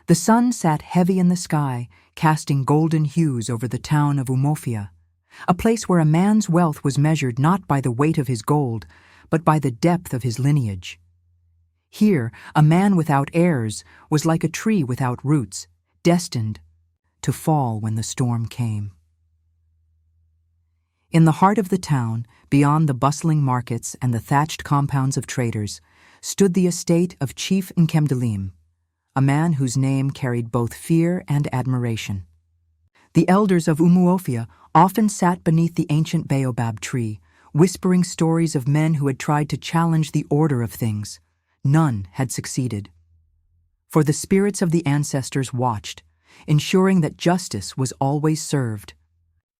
The sun sat heavy in the sky, casting golden hues over the town of Umuofia, a place where a man's wealth was measured not by the weight of his gold, but by the depth of his lineage. Here, a man without heirs was like a tree without roots, destined to fall when the storm came. In the heart of the town, beyond the bustling markets and the thatched compounds of traders, stood the estate of Chief Nkemdilim, a man whose name carried both fear and admiration. The elders of Umuofia often sat beneath the ancient baobab tree, whispering stories of men who had tried to challenge the order of things. None had succeeded. For the spirits of the ancestors watched, ensuring that justice was always served.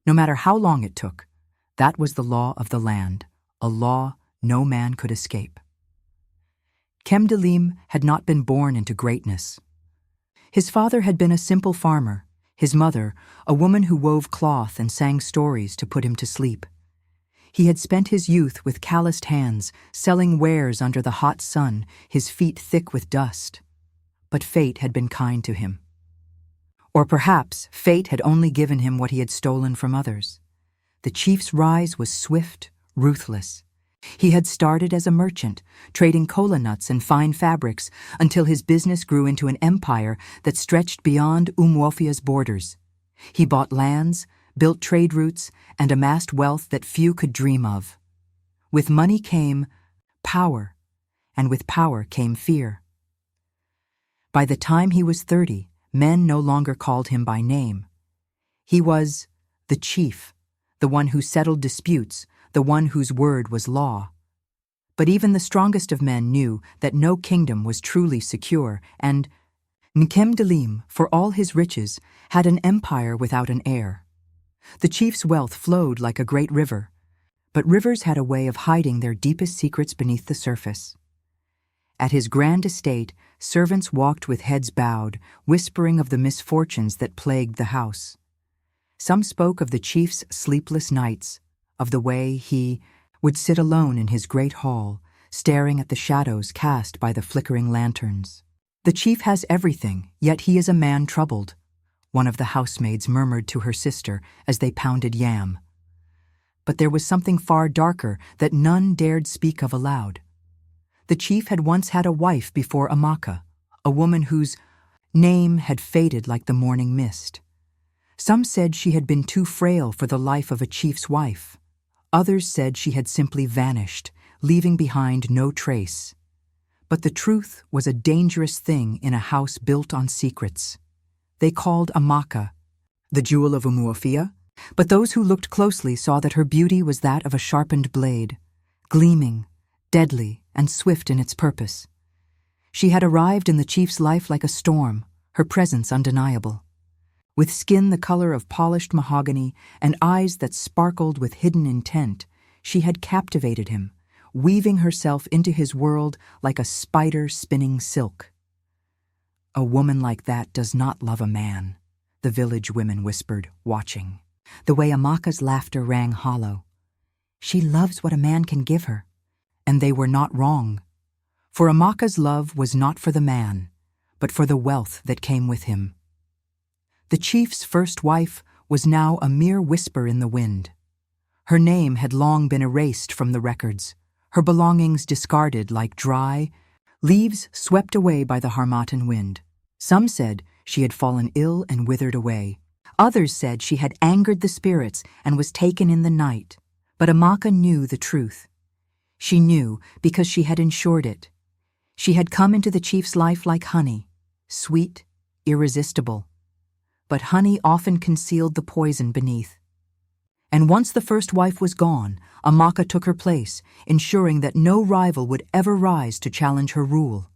No matter how long it took, that was the law of the land, a law no man could escape. Nkemdilim had not been born into greatness. His father had been a simple farmer, his mother a woman who wove cloth and sang stories to put him to sleep. He had spent his youth with calloused hands, selling wares under the hot sun, his feet thick with dust. But fate had been kind to him. Or perhaps fate had only given him what he had stolen from others. The chief's rise was swift, ruthless. He had started as a merchant, trading kola nuts and fine fabrics, until his business grew into an empire that stretched beyond Umuofia's borders. He bought lands, built trade routes, and amassed wealth that few could dream of. With money came power, and with power came fear. By the time he was 30, men no longer called him by name. He was the chief, the one who settled disputes, the one whose word was law. But even the strongest of men knew that no kingdom was truly secure, and Nkemdilim, for all his riches, had an empire without an heir. The chief's wealth flowed like a great river, but rivers had a way of hiding their deepest secrets beneath the surface. At his grand estate, servants walked with heads bowed, whispering of the misfortunes that plagued the house. Some spoke of the chief's sleepless nights, of the way he would sit alone in his great hall, staring at the shadows cast by the flickering lanterns. "The chief has everything, yet he is a man troubled," one of the housemaids murmured to her sister as they pounded yam. But there was something far darker that none dared speak of aloud. The chief had once had a wife before Amaka, a woman whose name had faded like the morning mist. Some said she had been too frail for the life of a chief's wife. Others said she had simply vanished, leaving behind no trace. But the truth was a dangerous thing in a house built on secrets. They called Amaka the jewel of Umuofia, but those who looked closely saw that her beauty was that of a sharpened blade, gleaming, deadly, and swift in its purpose. She had arrived in the chief's life like a storm, her presence undeniable. With skin the color of polished mahogany and eyes that sparkled with hidden intent, she had captivated him, weaving herself into his world like a spider spinning silk. "A woman like that does not love a man," the village women whispered, watching. The way Amaka's laughter rang hollow. "She loves what a man can give her." And they were not wrong. For Amaka's love was not for the man, but for the wealth that came with him. The chief's first wife was now a mere whisper in the wind. Her name had long been erased from the records, her belongings discarded like dry leaves swept away by the Harmattan wind. Some said she had fallen ill and withered away. Others said she had angered the spirits and was taken in the night. But Amaka knew the truth. She knew because she had ensured it. She had come into the chief's life like honey, sweet, irresistible. But honey often concealed the poison beneath. And once the first wife was gone, Amaka took her place, ensuring that no rival would ever rise to challenge her rule.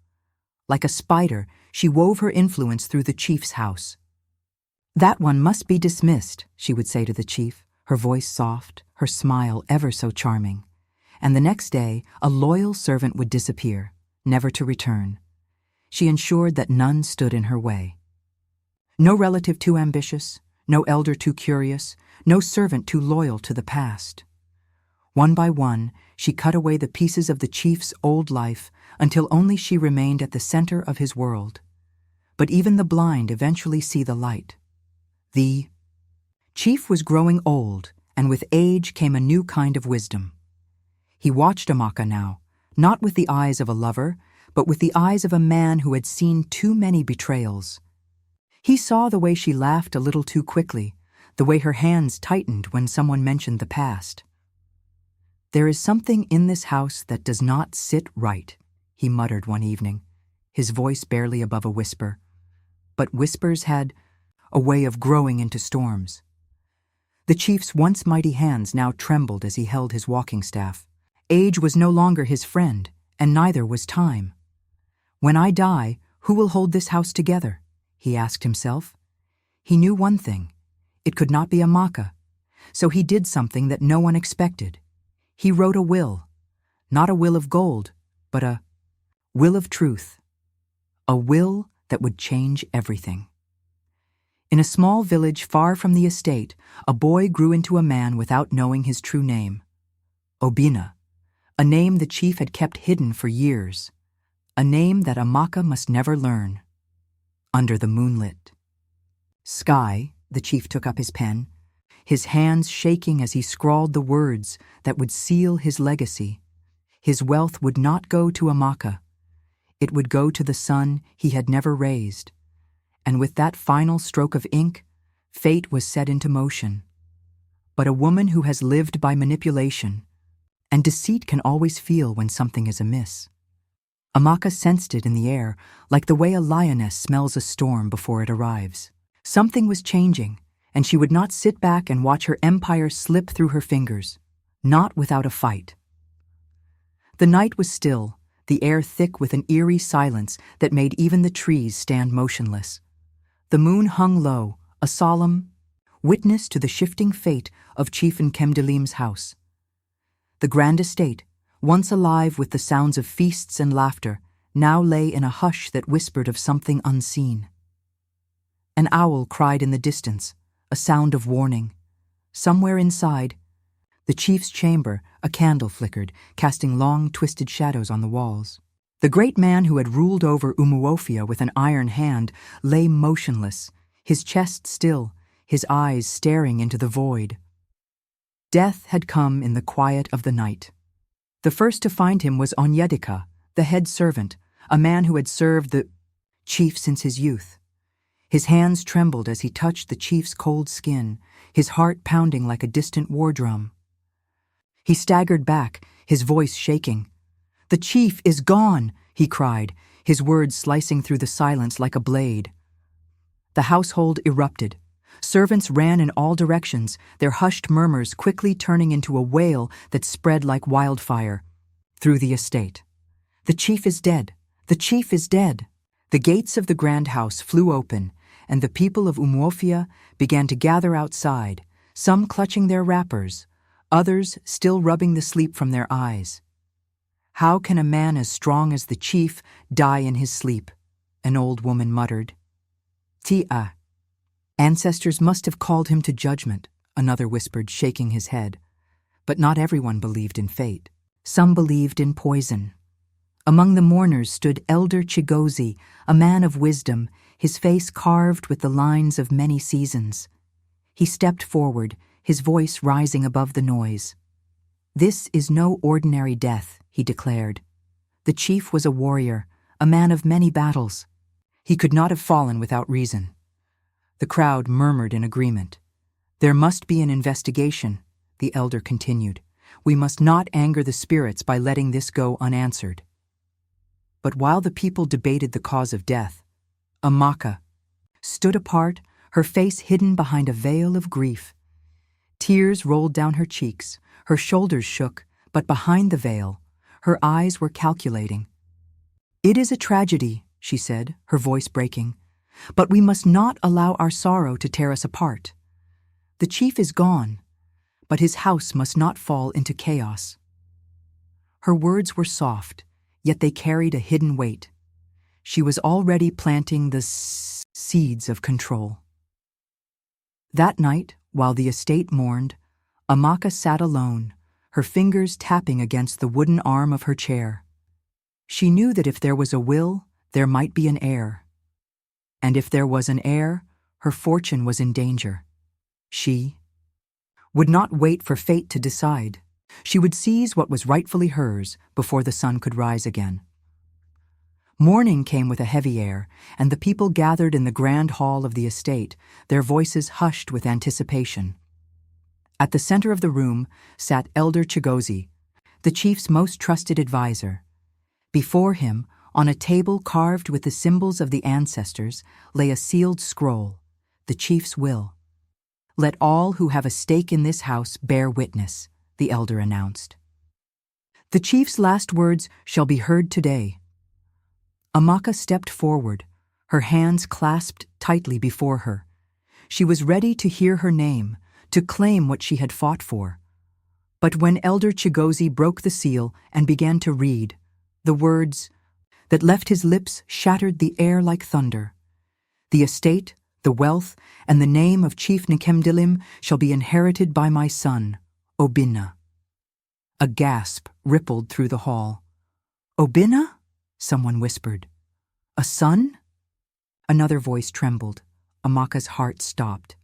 Like a spider, she wove her influence through the chief's house. "That one must be dismissed," she would say to the chief, her voice soft, her smile ever so charming. And the next day, a loyal servant would disappear, never to return. She ensured that none stood in her way. No relative too ambitious, no elder too curious, no servant too loyal to the past. One by one, she cut away the pieces of the chief's old life until only she remained at the center of his world. but even the blind eventually see the light. The chief was growing old, and with age came a new kind of wisdom. He watched Amaka now, not with the eyes of a lover, but with the eyes of a man who had seen too many betrayals. He saw the way she laughed a little too quickly, the way her hands tightened when someone mentioned the past. "There is something in this house that does not sit right," he muttered one evening, his voice barely above a whisper. But whispers had a way of growing into storms. The chief's once mighty hands now trembled as he held his walking staff. Age was no longer his friend, and neither was time. "When I die, who will hold this house together?" he asked himself. He knew one thing: it could not be Amaka. So he did something that no one expected. He wrote a will, not a will of gold, but a will of truth. A will that would change everything. In a small village far from the estate, a boy grew into a man without knowing his true name. Obinna, a name the chief had kept hidden for years. A name that Amaka must never learn. Under the moonlit sky, the chief took up his pen, his hands shaking as he scrawled the words that would seal his legacy. His wealth would not go to Amaka. It would go to the son he had never raised. And with that final stroke of ink, fate was set into motion. But a woman who has lived by manipulation, and deceit can always feel when something is amiss. Amaka sensed it in the air, like the way a lioness smells a storm before it arrives. Something was changing, and she would not sit back and watch her empire slip through her fingers, not without a fight. The night was still, the air thick with an eerie silence that made even the trees stand motionless. The moon hung low, a solemn witness to the shifting fate of Chief Nkemdilim's house. The grand estate, once alive with the sounds of feasts and laughter, now lay in a hush that whispered of something unseen. An owl cried in the distance, a sound of warning. Somewhere inside the chief's chamber, a candle flickered, casting long, twisted shadows on the walls. The great man who had ruled over Umuofia with an iron hand lay motionless, his chest still, his eyes staring into the void. Death had come in the quiet of the night. The first to find him was Onyedika, the head servant, a man who had served the chief since his youth. His hands trembled as he touched the chief's cold skin, his heart pounding like a distant war drum. He staggered back, his voice shaking. "The chief is gone," he cried, his words slicing through the silence like a blade. The household erupted. Servants ran in all directions, their hushed murmurs quickly turning into a wail that spread like wildfire through the estate. "The chief is dead! The chief is dead!" The gates of the grand house flew open, and the people of Umuofia began to gather outside, some clutching their wrappers, others still rubbing the sleep from their eyes. "How can a man as strong as the chief die in his sleep?" an old woman muttered. "Tia. Ancestors must have called him to judgment," another whispered, shaking his head. But not everyone believed in fate. Some believed in poison. Among the mourners stood Elder Chigozi, a man of wisdom, his face carved with the lines of many seasons. He stepped forward, his voice rising above the noise. "This is no ordinary death," he declared. "The chief was a warrior, a man of many battles. He could not have fallen without reason." The crowd murmured in agreement. "There must be an investigation," the elder continued. "We must not anger the spirits by letting this go unanswered." But while the people debated the cause of death, Amaka stood apart, her face hidden behind a veil of grief. Tears rolled down her cheeks, her shoulders shook, but behind the veil, her eyes were calculating. "It is a tragedy," she said, her voice breaking, "but we must not allow our sorrow to tear us apart. The chief is gone, but his house must not fall into chaos." Her words were soft, yet they carried a hidden weight. She was already planting the seeds of control. That night, while the estate mourned, Amaka sat alone, her fingers tapping against the wooden arm of her chair. She knew that if there was a will, there might be an heir. and if there was an heir, her fortune was in danger. She would not wait for fate to decide. She would seize what was rightfully hers before the sun could rise again. Morning came with a heavy air, and the people gathered in the grand hall of the estate, their voices hushed with anticipation. At the center of the room sat Elder Chigozie, the chief's most trusted advisor. Before him, on a table carved with the symbols of the ancestors, lay a sealed scroll, the chief's will. "Let all who have a stake in this house bear witness," the elder announced. "The chief's last words shall be heard today." Amaka stepped forward, her hands clasped tightly before her. She was ready to hear her name, to claim what she had fought for. But when Elder Chigozie broke the seal and began to read, the words that left his lips shattered the air like thunder. "The estate, the wealth, and the name of Chief Nkemdilim shall be inherited by my son, Obinna." A gasp rippled through the hall. "Obinna?" someone whispered. "A son?" Another voice trembled. Amaka's heart stopped.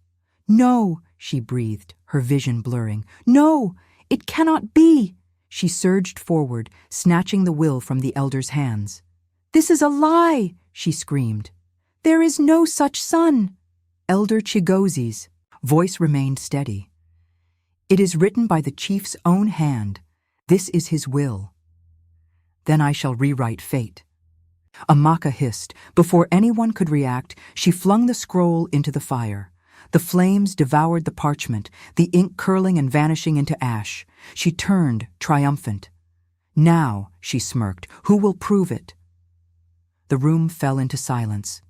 "No," she breathed, her vision blurring. "No, it cannot be!" She surged forward, snatching the will from the elder's hands. "This is a lie!" she screamed. "There is no such son!" Elder Chigozie's voice remained steady. "It is written by the chief's own hand. This is his will. Then I shall rewrite fate." Amaka hissed. Before anyone could react, she flung the scroll into the fire. The flames devoured the parchment, the ink curling and vanishing into ash. She turned, triumphant. "Now," she smirked, "who will prove it?" The room fell into silence.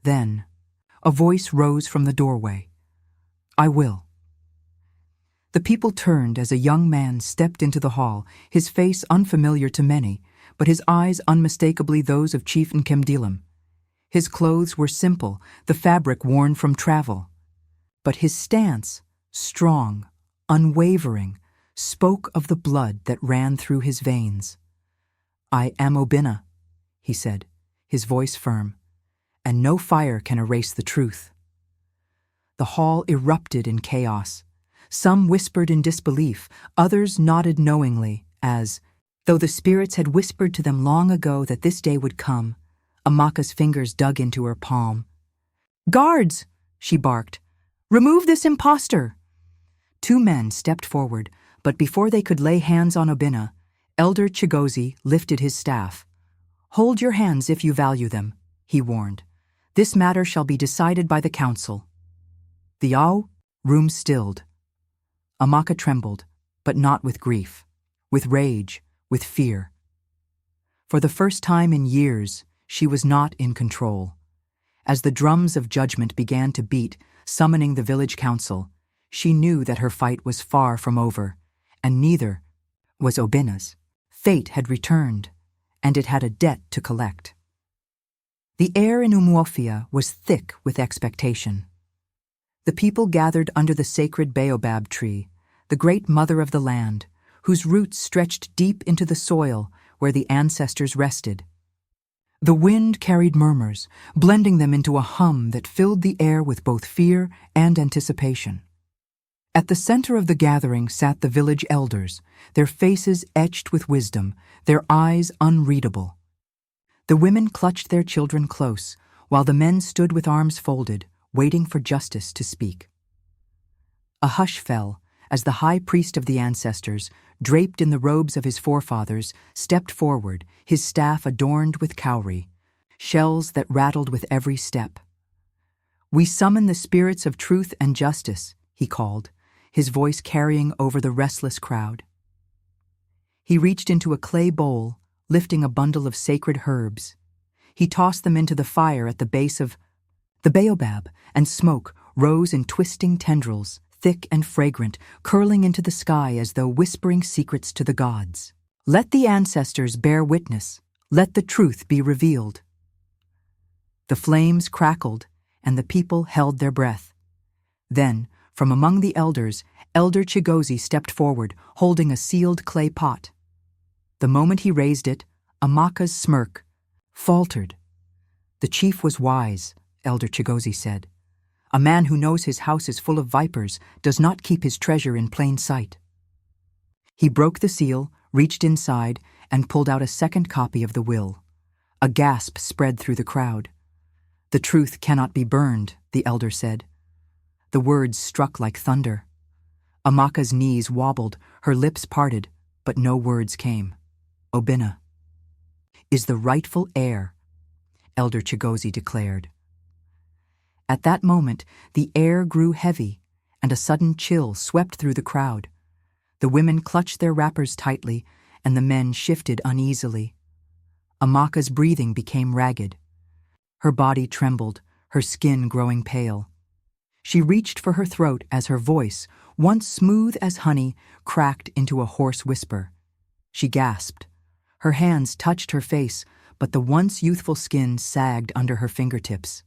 Then, a voice rose from the doorway. "I will." The people turned as a young man stepped into the hall, his face unfamiliar to many, but his eyes unmistakably those of Chief Nkemdilim. His clothes were simple, the fabric worn from travel. But his stance, strong, unwavering, spoke of the blood that ran through his veins. "I am Obinna," he said, his voice firm, "and no fire can erase the truth." The hall erupted in chaos. Some whispered in disbelief, others nodded knowingly, as, though the spirits had whispered to them long ago that this day would come. Amaka's fingers dug into her palm. "Guards!" she barked. "Remove this impostor!" 2 men stepped forward, but before they could lay hands on Obinna, Elder Chigozie lifted his staff. "Hold your hands if you value them," he warned. "This matter shall be decided by the council." The room stilled. Amaka trembled, but not with grief, with rage, with fear. For the first time in years, she was not in control. As the drums of judgment began to beat, summoning the village council, she knew that her fight was far from over, and neither was Obinna's. Fate had returned, and it had a debt to collect. The air in Umuofia was thick with expectation. The people gathered under the sacred baobab tree, the great mother of the land, whose roots stretched deep into the soil where the ancestors rested. The wind carried murmurs, blending them into a hum that filled the air with both fear and anticipation. At the center of the gathering sat the village elders, their faces etched with wisdom, their eyes unreadable. The women clutched their children close, while the men stood with arms folded, waiting for justice to speak. A hush fell as the high priest of the ancestors, draped in the robes of his forefathers, stepped forward, his staff adorned with cowrie, shells that rattled with every step. "We summon the spirits of truth and justice," he called, his voice carrying over the restless crowd. He reached into a clay bowl, lifting a bundle of sacred herbs. He tossed them into the fire at the base of the baobab, and smoke rose in twisting tendrils, thick and fragrant, curling into the sky as though whispering secrets to the gods. "Let the ancestors bear witness. Let the truth be revealed." The flames crackled, and the people held their breath. Then, from among the elders, Elder Chigozie stepped forward, holding a sealed clay pot. The moment he raised it, Amaka's smirk faltered. The chief was wise, Elder Chigozi said. A man who knows his house is full of vipers does not keep his treasure in plain sight. He broke the seal, reached inside, and pulled out a second copy of the will. A gasp spread through the crowd. The truth cannot be burned, the elder said. The words struck like thunder. Amaka's knees wobbled, her lips parted, but no words came. Obinna is the rightful heir, Elder Chigozi declared. At that moment, the air grew heavy, and a sudden chill swept through the crowd. The women clutched their wrappers tightly, and the men shifted uneasily. Amaka's breathing became ragged. Her body trembled, her skin growing pale. She reached for her throat as her voice, once smooth as honey, cracked into a hoarse whisper. She gasped. Her hands touched her face, but the once youthful skin sagged under her fingertips.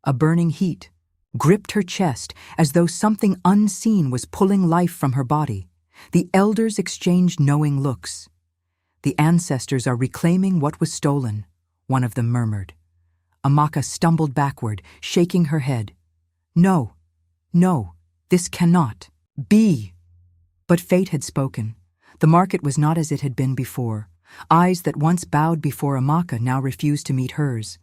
A burning heat gripped her chest as though something unseen was pulling life from her body. The elders exchanged knowing looks. The ancestors are reclaiming what was stolen, one of them murmured. Amaka stumbled backward, shaking her head. No, no, this cannot be. But fate had spoken. The market was not as it had been before. Eyes that once bowed before Amaka now refused to meet hers.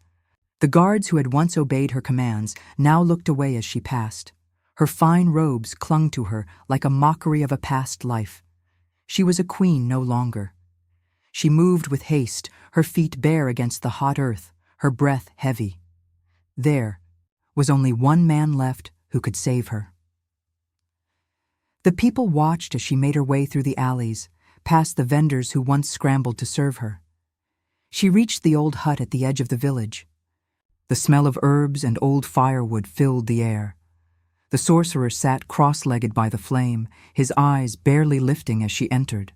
The guards who had once obeyed her commands now looked away as she passed. Her fine robes clung to her like a mockery of a past life. She was a queen no longer. She moved with haste, her feet bare against the hot earth, her breath heavy. There was only one man left who could save her. The people watched as she made her way through the alleys, past the vendors who once scrambled to serve her. She reached the old hut at the edge of the village. The smell of herbs and old firewood filled the air. The sorcerer sat cross-legged by the flame, his eyes barely lifting as she entered.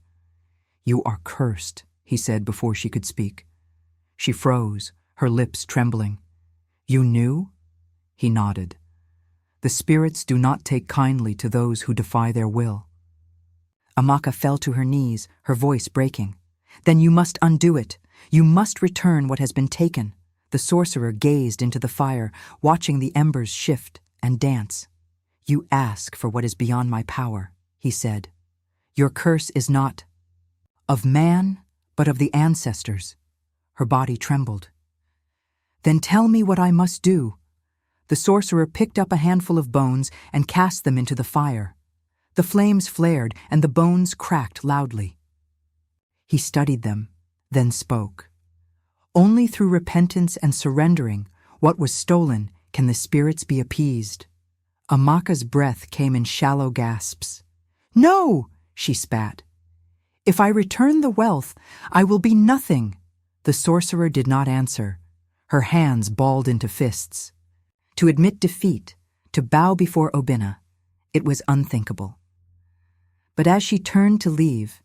"You are cursed," he said before she could speak. She froze, her lips trembling. "You knew?" He nodded. "The spirits do not take kindly to those who defy their will." Amaka fell to her knees, her voice breaking. "Then you must undo it. You must return what has been taken." The sorcerer gazed into the fire, watching the embers shift and dance. "You ask for what is beyond my power," he said. "Your curse is not of man, but of the ancestors." Her body trembled. "Then tell me what I must do." The sorcerer picked up a handful of bones and cast them into the fire. The flames flared and the bones cracked loudly. He studied them, then spoke. "Only through repentance and surrendering what was stolen can the spirits be appeased." Amaka's breath came in shallow gasps. "No!" she spat. "If I return the wealth, I will be nothing." The sorcerer did not answer. Her hands balled into fists. To admit defeat, to bow before Obinna, it was unthinkable. But as she turned to leave,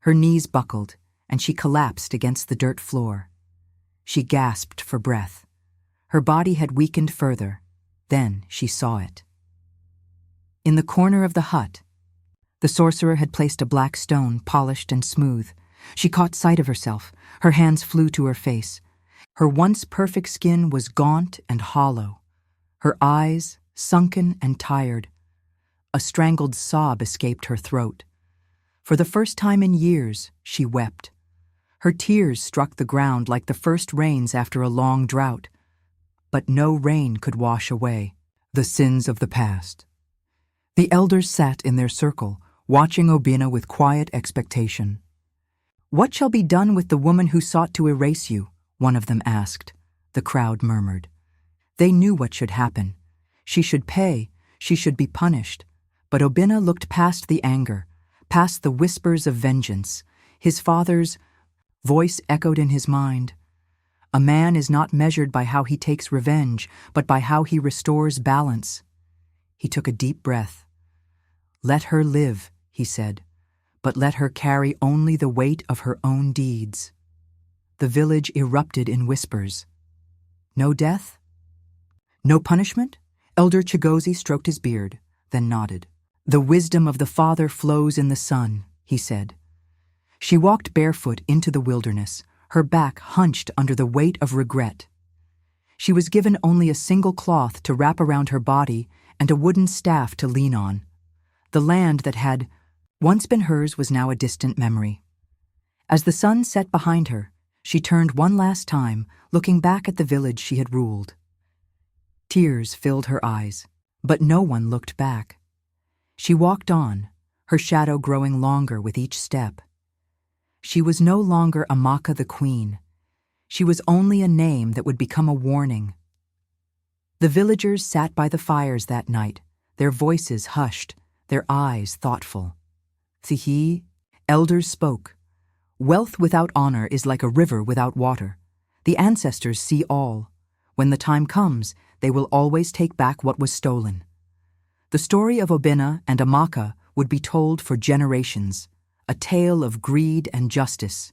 her knees buckled and she collapsed against the dirt floor. She gasped for breath. Her body had weakened further. Then she saw it. In the corner of the hut, the sorcerer had placed a black stone, polished and smooth. She caught sight of herself. Her hands flew to her face. Her once perfect skin was gaunt and hollow. Her eyes, sunken and tired. A strangled sob escaped her throat. For the first time in years, she wept. Her tears struck the ground like the first rains after a long drought. But no rain could wash away the sins of the past. The elders sat in their circle, watching Obinna with quiet expectation. "What shall be done with the woman who sought to erase you?" one of them asked. The crowd murmured. They knew what should happen. She should pay, she should be punished. But Obinna looked past the anger, past the whispers of vengeance. His father's voice echoed in his mind. "A man is not measured by how he takes revenge, but by how he restores balance." He took a deep breath. "Let her live," he said, "but let her carry only the weight of her own deeds." The village erupted in whispers. "No death? No punishment?" Elder Chigozi stroked his beard, then nodded. "The wisdom of the Father flows in the Son," he said. She walked barefoot into the wilderness, her back hunched under the weight of regret. She was given only a single cloth to wrap around her body and a wooden staff to lean on. The land that had once been hers was now a distant memory. As the sun set behind her, she turned one last time, looking back at the village she had ruled. Tears filled her eyes, but no one looked back. She walked on, her shadow growing longer with each step. She was no longer Amaka the queen. She was only a name that would become a warning. The villagers sat by the fires that night, their voices hushed, their eyes thoughtful. Thihi, elders spoke. Wealth without honor is like a river without water. The ancestors see all. When the time comes, they will always take back what was stolen. The story of Obinna and Amaka would be told for generations, a tale of greed and justice,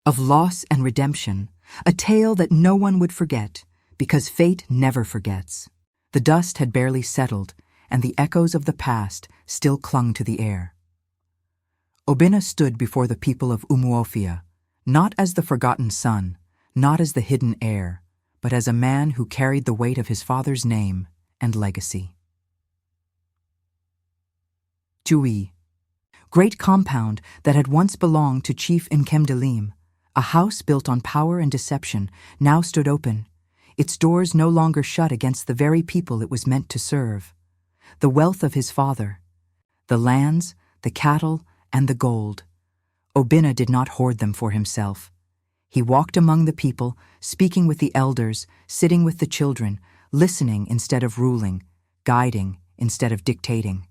of loss and redemption, a tale that no one would forget, because fate never forgets. The dust had barely settled, and the echoes of the past still clung to the air. Obinna stood before the people of Umuofia, not as the forgotten son, not as the hidden heir, but as a man who carried the weight of his father's name and legacy. Tui, great compound that had once belonged to Chief Nkemdilim, a house built on power and deception, now stood open, its doors no longer shut against the very people it was meant to serve. The wealth of his father, the lands, the cattle, and the gold. Obinna did not hoard them for himself. He walked among the people, speaking with the elders, sitting with the children, listening instead of ruling, guiding instead of dictating.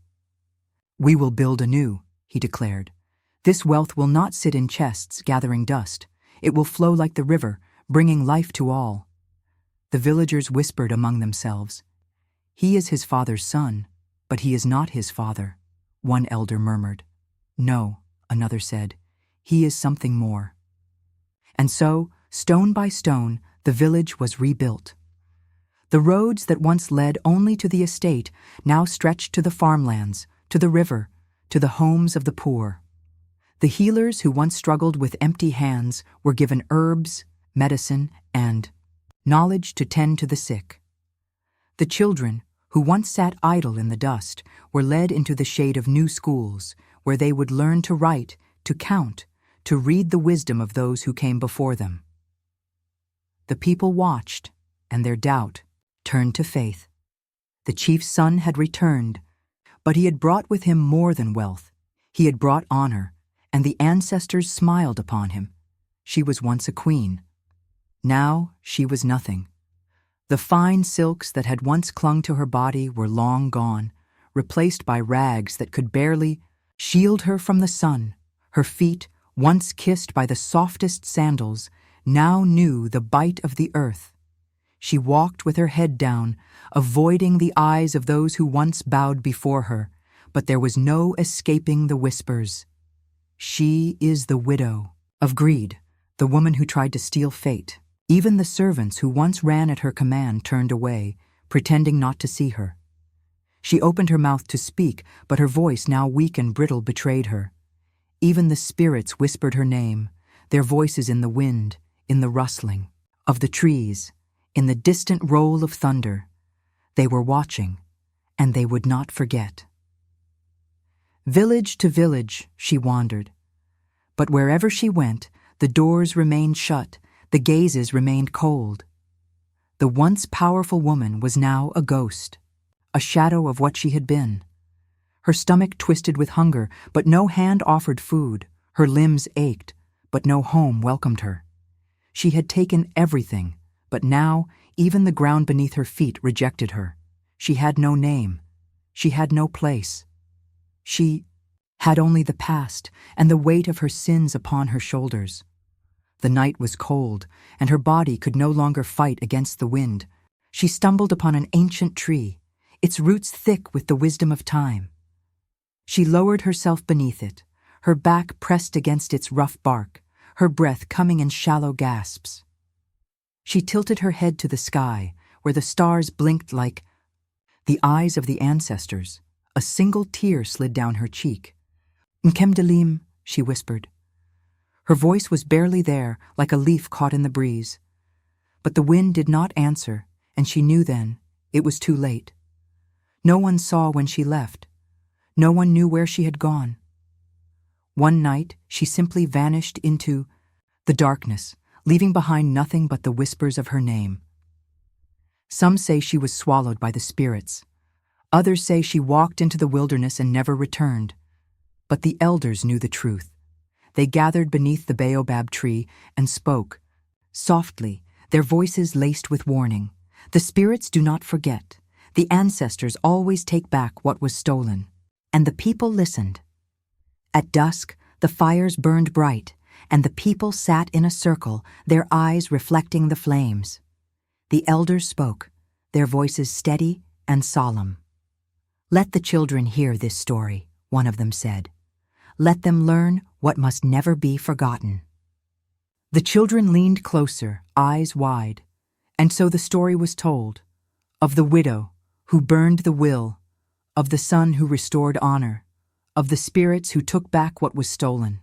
"We will build anew," he declared. "This wealth will not sit in chests gathering dust. It will flow like the river, bringing life to all." The villagers whispered among themselves. "He is his father's son, but he is not his father," one elder murmured. "No," another said, "he is something more." And so, stone by stone, the village was rebuilt. The roads that once led only to the estate now stretched to the farmlands, to the river, to the homes of the poor. The healers who once struggled with empty hands were given herbs, medicine, and knowledge to tend to the sick. The children, who once sat idle in the dust, were led into the shade of new schools, where they would learn to write, to count, to read the wisdom of those who came before them. The people watched, and their doubt turned to faith. The chief's son had returned, but he had brought with him more than wealth. He had brought honor, and the ancestors smiled upon him. She was once a queen. Now she was nothing. The fine silks that had once clung to her body were long gone, replaced by rags that could barely shield her from the sun. Her feet, once kissed by the softest sandals, now knew the bite of the earth. She walked with her head down, avoiding the eyes of those who once bowed before her, but there was no escaping the whispers. She is the widow of greed, the woman who tried to steal fate. Even the servants who once ran at her command turned away, pretending not to see her. She opened her mouth to speak, but her voice, now weak and brittle, betrayed her. Even the spirits whispered her name, their voices in the wind, in the rustling of the trees, in the distant roll of thunder. They were watching, and they would not forget. Village to village she wandered, but wherever she went, the doors remained shut, the gazes remained cold. The once powerful woman was now a ghost, a shadow of what she had been. Her stomach twisted with hunger, but no hand offered food. Her limbs ached, but no home welcomed her. She had taken everything, but now even the ground beneath her feet rejected her. She had no name. She had no place. She had only the past and the weight of her sins upon her shoulders. The night was cold, and her body could no longer fight against the wind. She stumbled upon an ancient tree, its roots thick with the wisdom of time. She lowered herself beneath it, her back pressed against its rough bark, her breath coming in shallow gasps. She tilted her head to the sky, where the stars blinked like the eyes of the ancestors. A single tear slid down her cheek. "Nkemdilim," she whispered. Her voice was barely there, like a leaf caught in the breeze. But the wind did not answer. and she knew then it was too late. No one saw when she left. No one knew where she had gone. One night, she simply vanished into the darkness, leaving behind nothing but the whispers of her name. Some say she was swallowed by the spirits. Others say she walked into the wilderness and never returned. But the elders knew the truth. They gathered beneath the baobab tree and spoke, softly, their voices laced with warning. The spirits do not forget. The ancestors always take back what was stolen. And the people listened. At dusk, the fires burned bright, and the people sat in a circle, their eyes reflecting the flames. The elders spoke, their voices steady and solemn. "Let the children hear this story," one of them said. "Let them learn what must never be forgotten." The children leaned closer, eyes wide, and so the story was told, of the widow who burned the will, of the son who restored honor, of the spirits who took back what was stolen.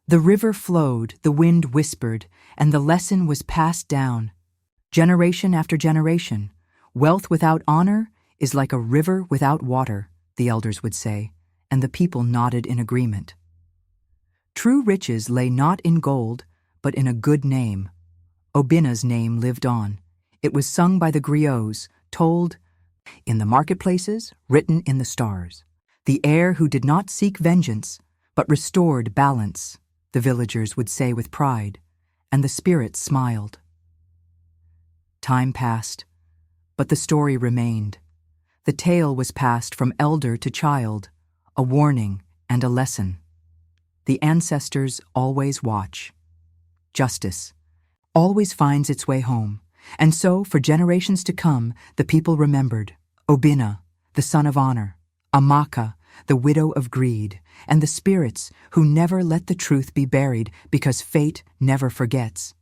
The river flowed, the wind whispered, and the lesson was passed down. Generation after generation, wealth without honor is like a river without water, the elders would say, and the people nodded in agreement. True riches lay not in gold, but in a good name. Obinna's name lived on. It was sung by the griots, told in the marketplaces, written in the stars. The heir who did not seek vengeance, but restored balance, the villagers would say with pride, and the spirits smiled. Time passed, but the story remained. The tale was passed from elder to child, a warning and a lesson. The ancestors always watch. Justice always finds its way home, and so, for generations to come, the people remembered Obinna, the son of honor, Amaka, the widow of greed, and the spirits who never let the truth be buried because fate never forgets.